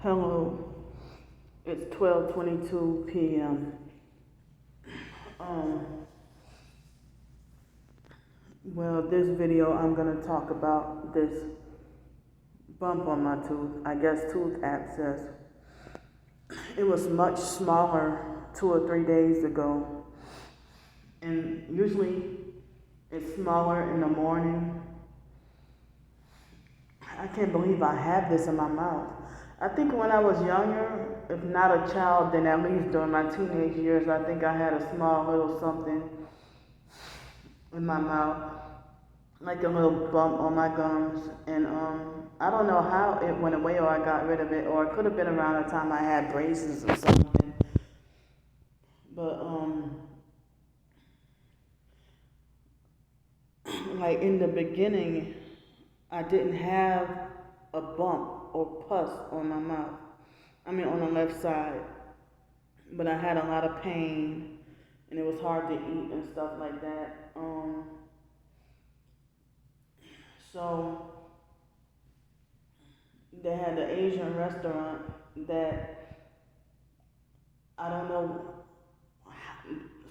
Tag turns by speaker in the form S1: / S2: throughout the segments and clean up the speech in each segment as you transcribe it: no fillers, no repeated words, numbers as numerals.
S1: Hello, it's 12:22 p.m. Well, this video I'm gonna talk about this bump on my tooth. I guess tooth abscess. It was much smaller 2 or 3 days ago, and usually it's smaller in the morning. I can't believe I have this in my mouth. I think when I was younger, if not a child, then at least during my teenage years, I think I had a small little something in my mouth, like a little bump on my gums. And I don't know how it went away or I got rid of it, or it could have been around the time I had braces or something. But like in the beginning, I didn't have a bump or pus on my mouth. I mean, on the left side. But I had a lot of pain, and it was hard to eat and stuff like that. So they had an Asian restaurant that I don't know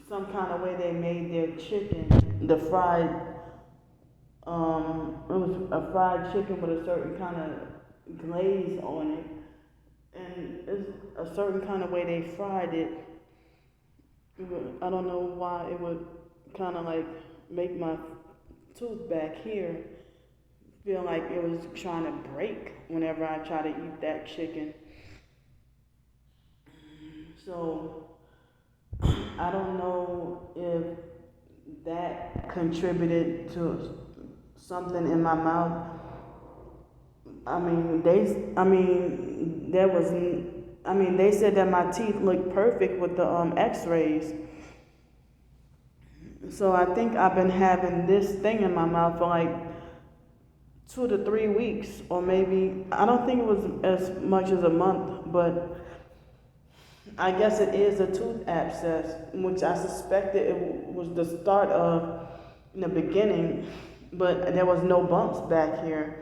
S1: some kind of way they made their chicken, the fried. It was a fried chicken with a certain kind of glaze on it, and it's a certain kind of way they fried it. I don't know why it would kind of like make my tooth back here feel like it was trying to break whenever I try to eat that chicken. So I don't know if that contributed to something in my mouth. They said that my teeth looked perfect with the X-rays. So I think I've been having this thing in my mouth for like 2 to 3 weeks, or maybe, I don't think it was as much as a month, but I guess it is a tooth abscess, which I suspected it was the start of in the beginning, but there was no bumps back here.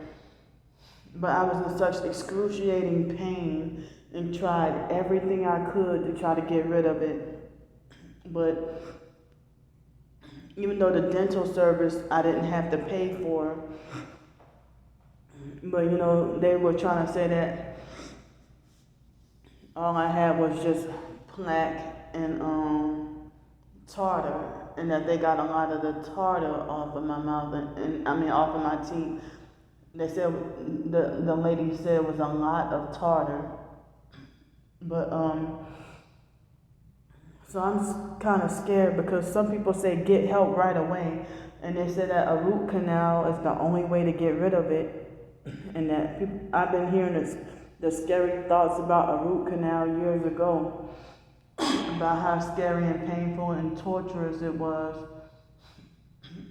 S1: But I was in such excruciating pain and tried everything I could to try to get rid of it. But even though the dental service I didn't have to pay for, but they were trying to say that all I had was just plaque and tartar, and that they got a lot of the tartar off of my mouth and off of my teeth. They said the lady said it was a lot of tartar, but so I'm kind of scared because some people say get help right away, and they said that a root canal is the only way to get rid of it, and that I've been hearing the scary thoughts about a root canal years ago, about how scary and painful and torturous it was,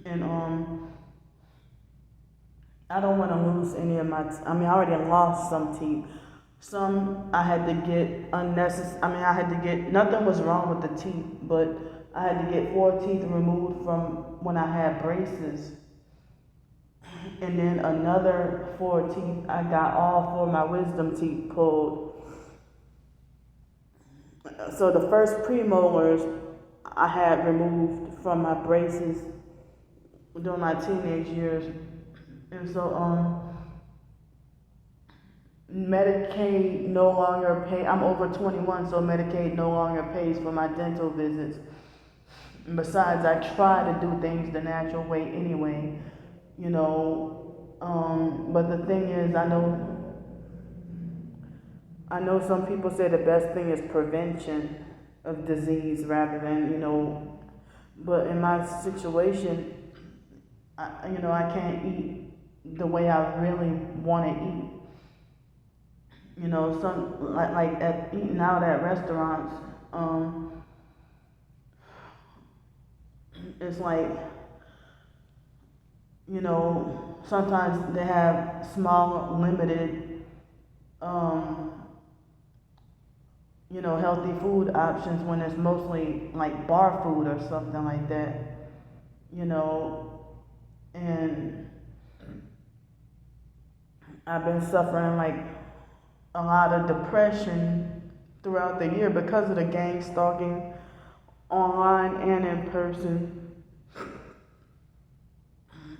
S1: and I don't want to lose any of my. I already lost some teeth. Some I had to get unnecessary. I had to get. Nothing was wrong with the teeth, but I had to get 4 teeth removed from when I had braces, and then another 4 teeth. I got all 4 of my wisdom teeth pulled. So the first premolars I had removed from my braces during my teenage years. And so, Medicaid no longer pay. I'm over 21, so Medicaid no longer pays for my dental visits. And besides, I try to do things the natural way anyway, But the thing is, I know some people say the best thing is prevention of disease rather than, But in my situation, I can't eat the way I really want to eat. Some like at eating out at restaurants, it's like, sometimes they have small, limited, healthy food options when it's mostly like bar food or something like that, and I've been suffering like a lot of depression throughout the year because of the gang stalking online and in person,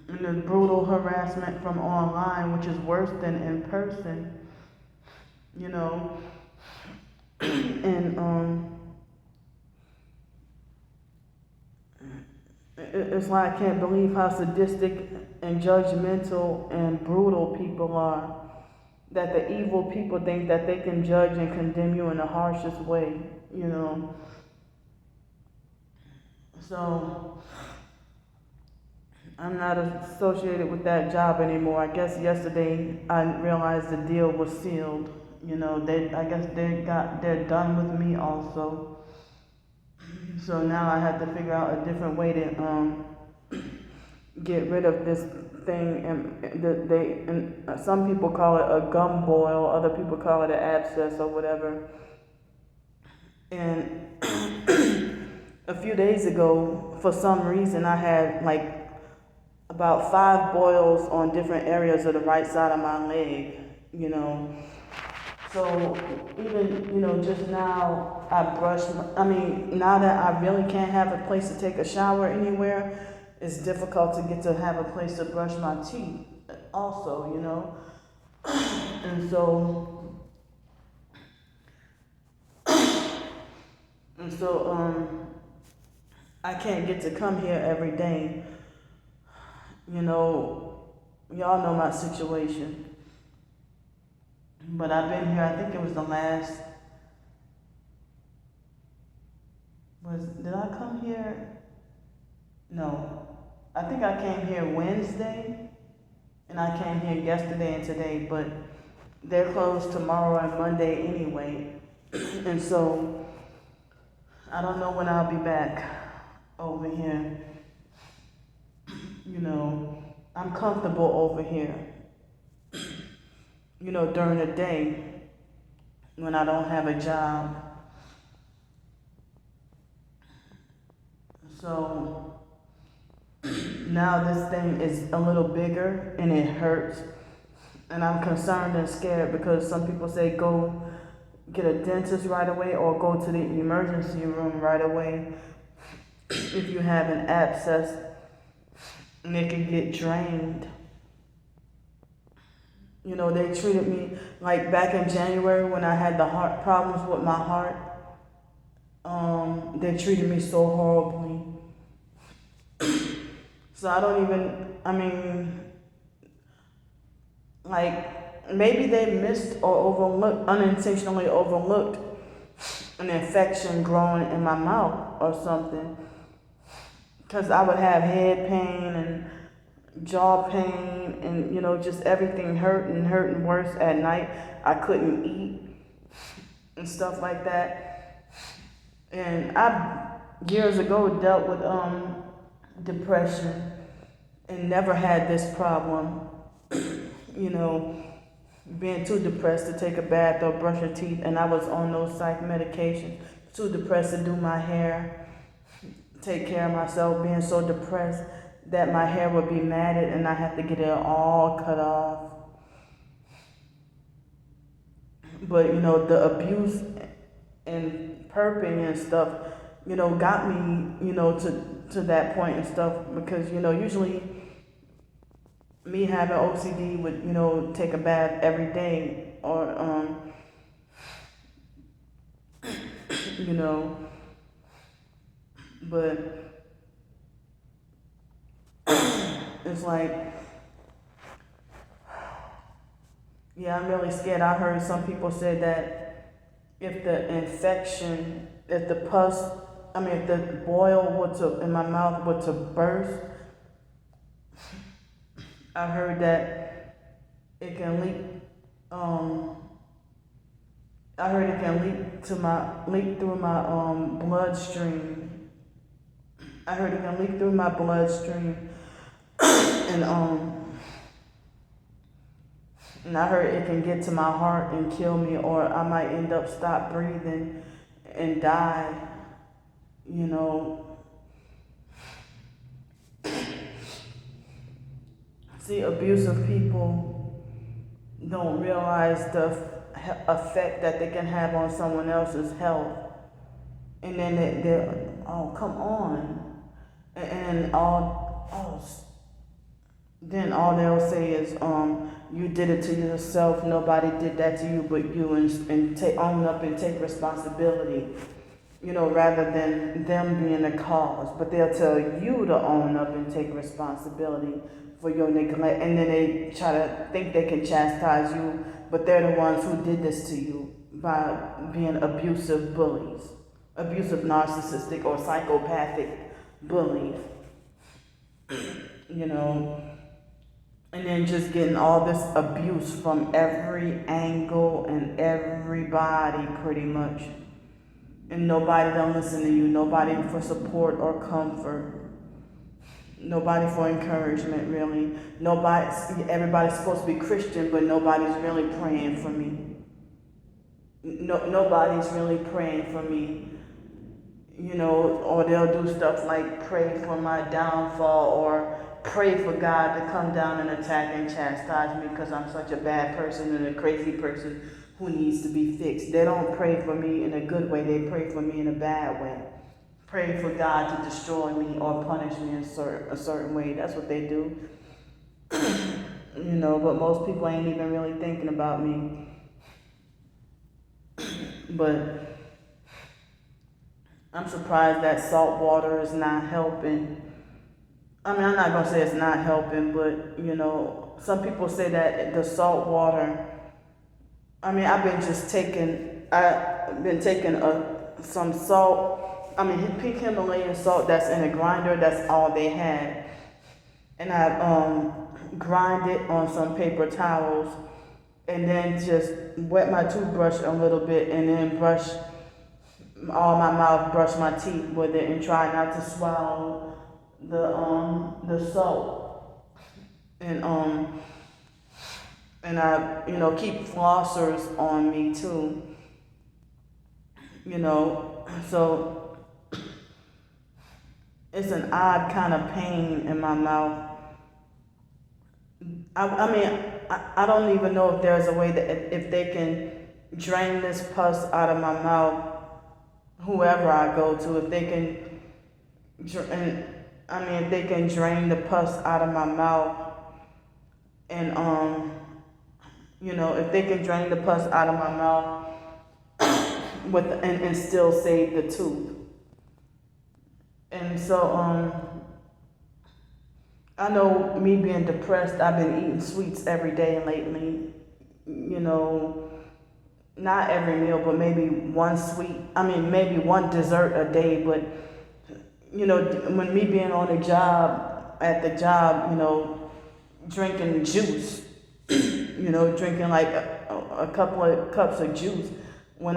S1: and the brutal harassment from online, which is worse than in person, you know. And it's like I can't believe how sadistic and judgmental and brutal people are. That the evil people think that they can judge and condemn you in the harshest way, you know. So I'm not associated with that job anymore. I guess yesterday I realized the deal was sealed. You know, I guess they're done with me also. So now I have to figure out a different way to get rid of this thing. And some people call it a gum boil, other people call it an abscess or whatever. And a few days ago, for some reason, I had like about 5 boils on different areas of the right side of my leg, you know. So even, you know, just now now that I really can't have a place to take a shower anywhere, it's difficult to get to have a place to brush my teeth also, you know. And so, I can't get to come here every day. You know, y'all know my situation. But I've been here, I think it was did I come here? No. I think I came here Wednesday, and I came here yesterday and today, but they're closed tomorrow and Monday anyway. And so, I don't know when I'll be back over here. You know, I'm comfortable over here, you know, during the day when I don't have a job. So now this thing is a little bigger and it hurts. And I'm concerned and scared because some people say go get a dentist right away or go to the emergency room right away if you have an abscess and it can get drained. You know, they treated me like back in January when I had the heart problems with my heart. They treated me so horribly. So like maybe they missed or unintentionally overlooked an infection growing in my mouth or something. Because I would have head pain and jaw pain and, you know, just everything hurting worse at night. I couldn't eat and stuff like that. And I years ago dealt with depression and never had this problem. You know, being too depressed to take a bath or brush your teeth, and I was on those psych medications. Too depressed to do my hair, take care of myself, being so depressed that my hair would be matted and I have to get it all cut off. But, you know, the abuse and perping and stuff, you know, got me, you know, to that point and stuff because, you know, usually me having OCD would, you know, take a bath every day or, you know, but it's like, yeah, I'm really scared. I heard some people say that if if the boil in my mouth were to burst, I heard that it can leak, I heard it can leak through my bloodstream. I heard it can leak through my bloodstream and I heard it can get to my heart and kill me, or I might end up stop breathing and die, you know. See, abusive people don't realize effect that they can have on someone else's health. And then they're, oh, come on. And then all they'll say is, you did it to yourself, nobody did that to you but you, and own up and take responsibility, rather than them being the cause. But they'll tell you to own up and take responsibility for your neglect, and then they try to think they can chastise you, but they're the ones who did this to you by being abusive bullies, abusive narcissistic or psychopathic bullies, and then just getting all this abuse from every angle and everybody pretty much. And nobody don't listen to you, nobody for support or comfort, nobody for encouragement really. Everybody's supposed to be Christian, but nobody's really praying for me. Nobody's really praying for me, or they'll do stuff like pray for my downfall or pray for God to come down and attack and chastise me because I'm such a bad person and a crazy person who needs to be fixed. They don't pray for me in a good way, they pray for me in a bad way. Pray for God to destroy me or punish me in a certain way. That's what they do. But most people ain't even really thinking about me. But I'm surprised that salt water is not helping. I'm not going to say it's not helping, but, some people say that the salt water, I've been taking some salt, pink Himalayan salt that's in a grinder, that's all they had. And I grind it on some paper towels and then just wet my toothbrush a little bit and then brush all my mouth, brush my teeth with it and try not to swallow the salt. And I, keep flossers on me too. So it's an odd kind of pain in my mouth. I don't even know if there's a way that if they can drain this pus out of my mouth, whoever I go to, if they can, if they can drain the pus out of my mouth, and if they can drain the pus out of my mouth and still save the tooth. And so I know me being depressed, I've been eating sweets every day lately. Not every meal, but maybe maybe one dessert a day. But when me being on at the job, drinking juice, drinking like a couple of cups of juice. When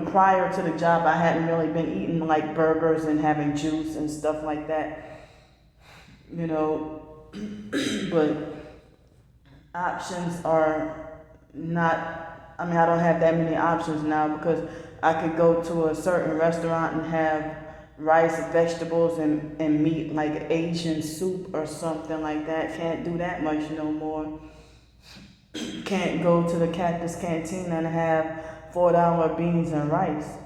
S1: prior to the job, I hadn't really been eating like burgers and having juice and stuff like that. But options are not, I don't have that many options now, because I could go to a certain restaurant and have rice, vegetables, and meat, like Asian soup or something like that. Can't do that much no more. Can't go to the Cactus Cantina and have $4 beans and rice.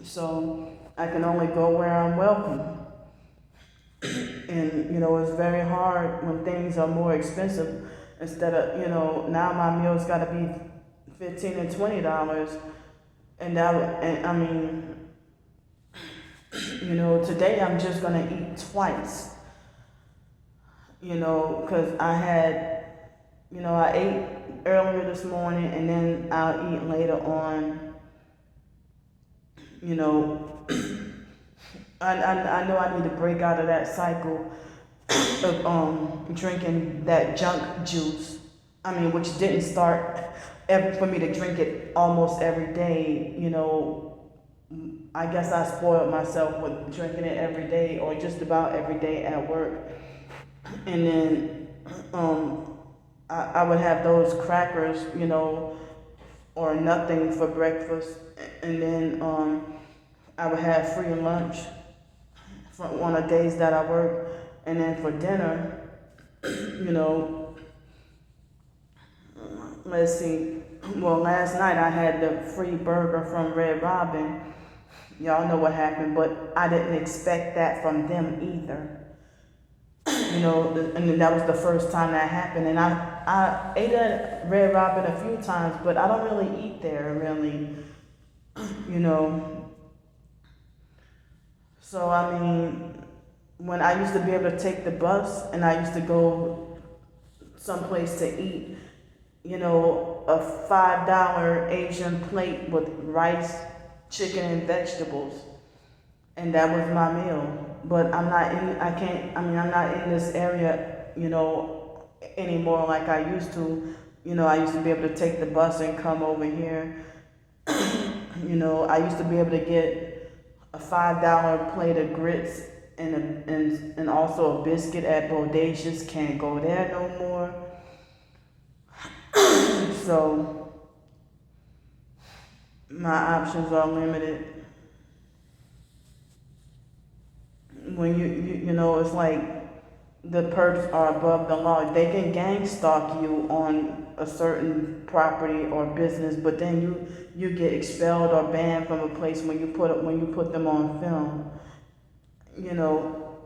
S1: So I can only go where I'm welcome. And, it's very hard when things are more expensive. Instead of, now my meal's got to be $15 and $20. Today I'm just going to eat twice. Because I ate earlier this morning, and then I'll eat later on. I know I need to break out of that cycle of drinking that junk juice. Which didn't start for me to drink it almost every day. I guess I spoiled myself with drinking it every day, or just about every day at work. And then I would have those crackers, or nothing for breakfast, and then I would have free lunch on the days that I work, and then for dinner, let's see. Well, last night I had the free burger from Red Robin. Y'all know what happened, but I didn't expect that from them either. And that was the first time that happened. And I ate at Red Robin a few times, but I don't really eat there, really. you know. So, I mean, when I used to be able to take the bus and I used to go someplace to eat, a $5 Asian plate with rice, chicken, and vegetables. And that was my meal. But I'm not in this area, anymore like I used to. I used to be able to take the bus and come over here. I used to be able to get a $5 plate of grits and also a biscuit at Bodacious. Can't go there no more. So my options are limited. When it's like the perps are above the law. They can gang stalk you on a certain property or business, but then you get expelled or banned from a place when you put them on film.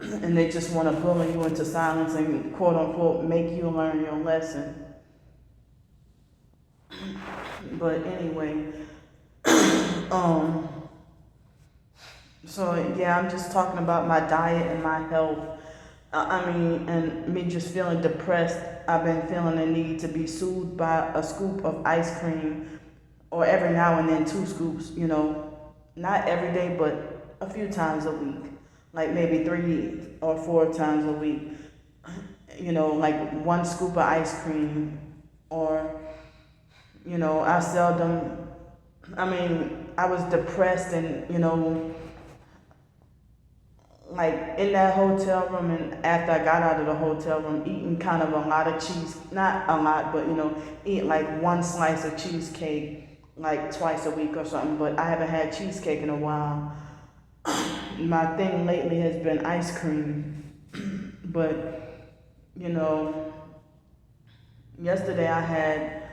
S1: And they just want to bully you into silence and quote unquote make you learn your lesson. But anyway, so yeah, I'm just talking about my diet and my health. And me just feeling depressed. I've been feeling the need to be soothed by a scoop of ice cream, or every now and then 2 scoops, not every day, but a few times a week, like maybe 3 or 4 times a week, like 1 scoop of ice cream, or, I was depressed and, like in that hotel room, and after I got out of the hotel room, eating kind of a lot of cheese, not a lot, but eat like 1 slice of cheesecake like twice a week or something, but I haven't had cheesecake in a while. My thing lately has been ice cream, but yesterday I had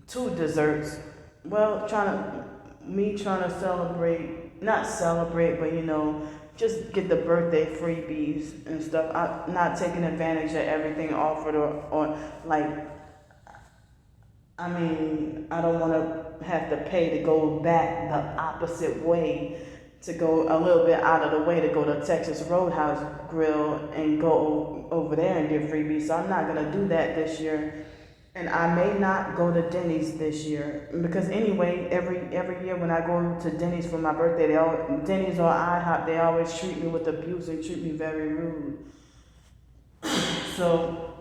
S1: 2 desserts. Well, trying to celebrate, not celebrate, but just get the birthday freebies and stuff. I'm not taking advantage of everything offered or like, I don't want to have to pay to go back the opposite way, to go a little bit out of the way to go to Texas Roadhouse Grill and go over there and get freebies. So I'm not going to do that this year. And I may not go to Denny's this year, because anyway, every year when I go to Denny's for my birthday, Denny's or IHOP, they always treat me with abuse and treat me very rude. So,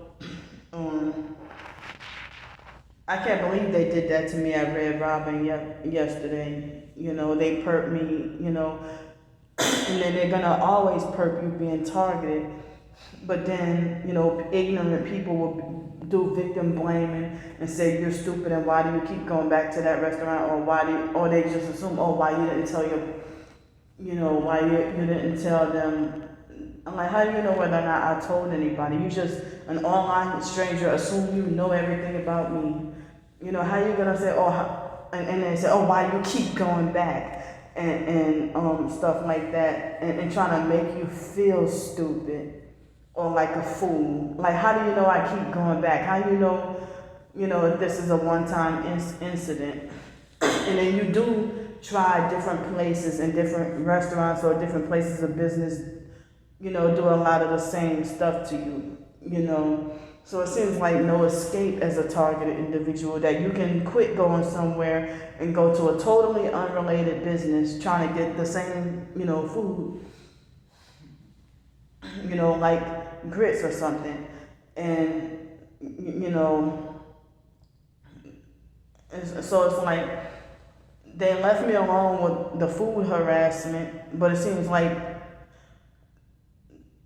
S1: I can't believe they did that to me at Red Robin yesterday. They perked me, and then they're gonna always perk you being targeted. But then, ignorant people will do victim blaming and say you're stupid and why do you keep going back to that restaurant, or they just assume, why you didn't tell why you didn't tell them. I'm like, how do you know whether or not I told anybody? You just an online stranger assume you know everything about me. How you gonna say, and they say, why you keep going back and stuff like that, and trying to make you feel stupid or like a fool. Like, how do you know I keep going back? How do you know, if this is a one-time incident? And then you do try different places and different restaurants or different places of business, do a lot of the same stuff to you, So it seems like no escape as a targeted individual, that you can quit going somewhere and go to a totally unrelated business trying to get the same, food, like grits or something. And, so it's like they left me alone with the food harassment, but it seems like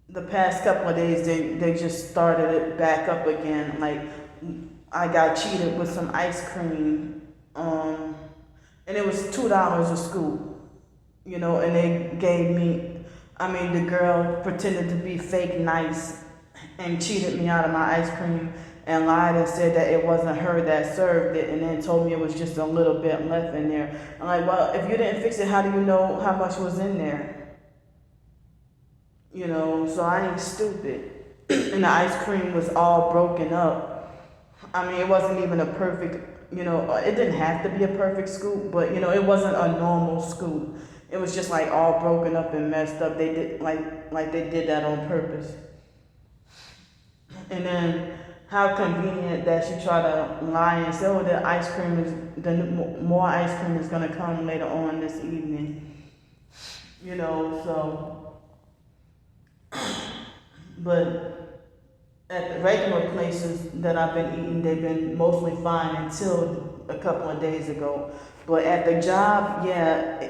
S1: the past couple of days, they just started it back up again. Like, I got cheated with some ice cream, and it was $2 a scoop, and they gave me, the girl pretended to be fake nice and cheated me out of my ice cream and lied and said that it wasn't her that served it, and then told me it was just a little bit left in there. I'm like, well, if you didn't fix it, how do you know how much was in there? So I ain't stupid. And the ice cream was all broken up. I mean, it wasn't even a perfect, it didn't have to be a perfect scoop, but it wasn't a normal scoop. It was just like all broken up and messed up. They did like they did that on purpose. And then how convenient that she tried to lie and say, oh, more ice cream is gonna come later on this evening. So, but at the regular places that I've been eating, they've been mostly fine until a couple of days ago. But at the job, yeah,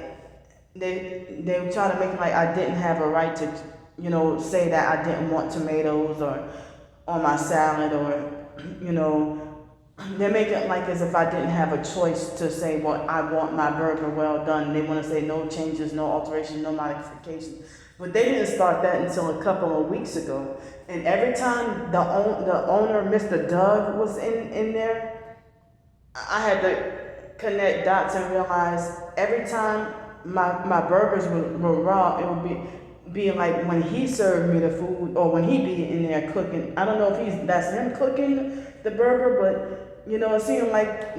S1: they try to make it like I didn't have a right to, say that I didn't want tomatoes or on my salad, or, they make it like as if I didn't have a choice to say, well, I want my burger well done. They want to say no changes, no alterations, no modifications. But they didn't start that until a couple of weeks ago. And every time the owner, Mr. Doug, was in there, I had to connect dots and realize every time my burgers were raw, it would be like when he served me the food, or when he be in there cooking. I don't know if that's him cooking the burger, but it seemed like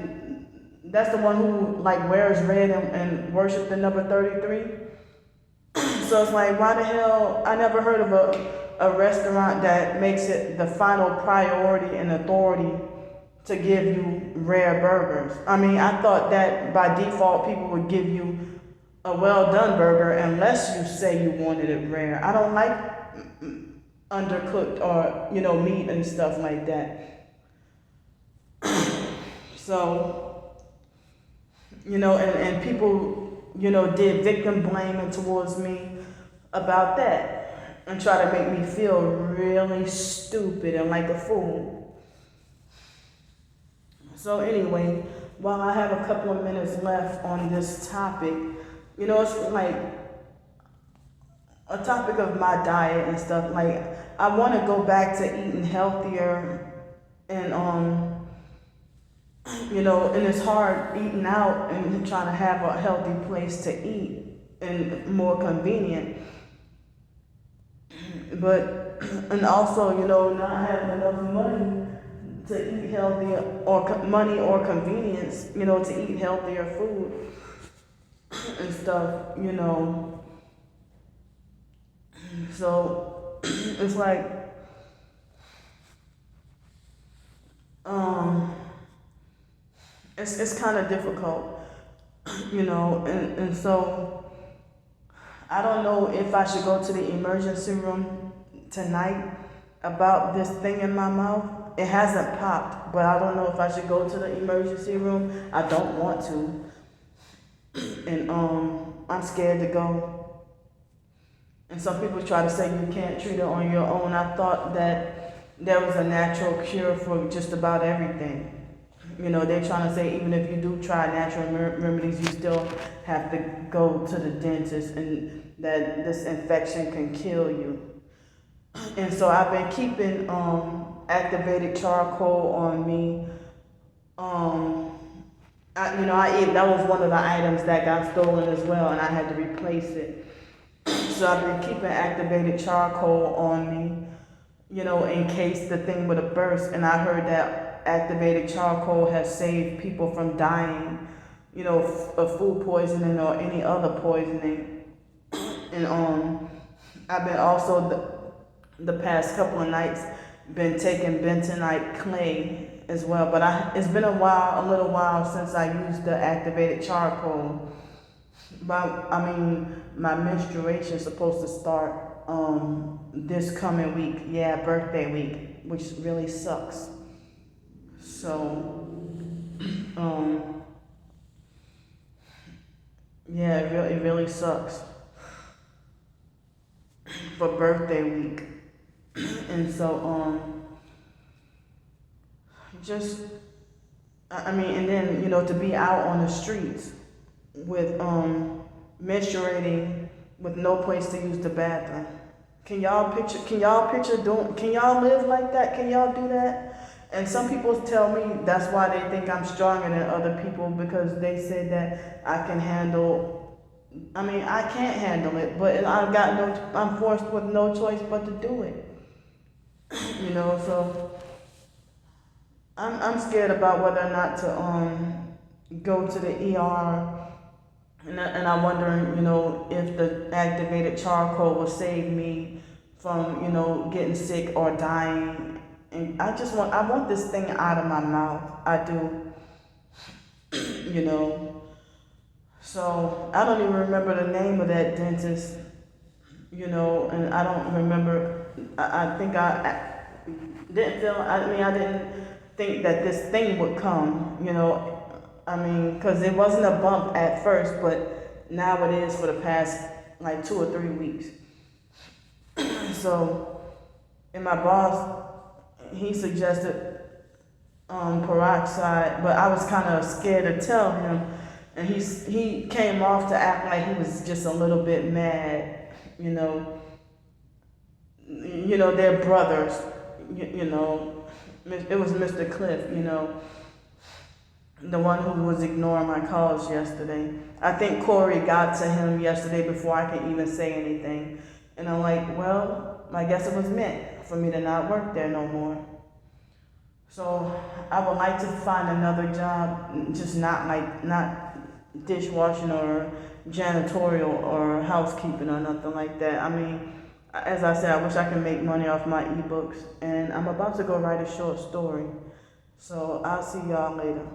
S1: that's the one who like wears red and worship the number 33. So it's like, why the hell, I never heard of a restaurant that makes it the final priority and authority to give you rare burgers. I mean, I thought that by default people would give you a well-done burger unless you say you wanted it rare. I don't like undercooked or, meat and stuff like that. So, and people, did victim blaming towards me about that and try to make me feel really stupid and like a fool. So anyway, while I have a couple of minutes left on this topic, it's like a topic of my diet and stuff. Like, I want to go back to eating healthier, and and it's hard eating out and trying to have a healthy place to eat and more convenient. But, and also, not having enough money to eat healthier, or money or convenience, to eat healthier food and stuff, So, it's like, it's kind of difficult, and so I don't know if I should go to the emergency room tonight about this thing in my mouth. It hasn't popped, but I don't know if I should go to the emergency room. I don't want to, and I'm scared to go. And some people try to say you can't treat it on your own. I thought that there was a natural cure for just about everything. They're trying to say even if you do try natural remedies, you still have to go to the dentist, and that this infection can kill you. And so I've been keeping activated charcoal on me. That was one of the items that got stolen as well, and I had to replace it. So I've been keeping activated charcoal on me, in case the thing would have burst. And I heard that activated charcoal has saved people from dying, of food poisoning or any other poisoning. And I've been also the past couple of nights been taking bentonite clay as well. But it's been a little while since I used the activated charcoal. But my menstruation is supposed to start this coming week. Birthday week, which really sucks. So, it really sucks for birthday week. And so, and then, to be out on the streets with menstruating with no place to use the bathroom. Can y'all live like that? Can y'all do that? And some people tell me that's why they think I'm stronger than other people, because they say that I can handle, I mean, I can't handle it, but I'm forced with no choice but to do it. So I'm scared about whether or not to go to the ER, and I'm wondering, if the activated charcoal will save me from, getting sick or dying. And I want this thing out of my mouth. I do, you know. So I don't even remember the name of that dentist, and I don't remember. I think I didn't feel. I mean, I didn't think that this thing would come. I mean, because it wasn't a bump at first, but now it is for the past like 2 or 3 weeks. So, and my boss, he suggested peroxide, but I was kind of scared to tell him, and he came off to act like he was just a little bit mad, they're brothers, it was Mr. Cliff, the one who was ignoring my calls yesterday. I think Corey got to him yesterday before I could even say anything, and I'm like, well, I guess it was meant for me to not work there no more. So I would like to find another job, just not dishwashing or janitorial or housekeeping or nothing like that. I mean, as I said, I wish I could make money off my ebooks, and I'm about to go write a short story. So I'll see y'all later.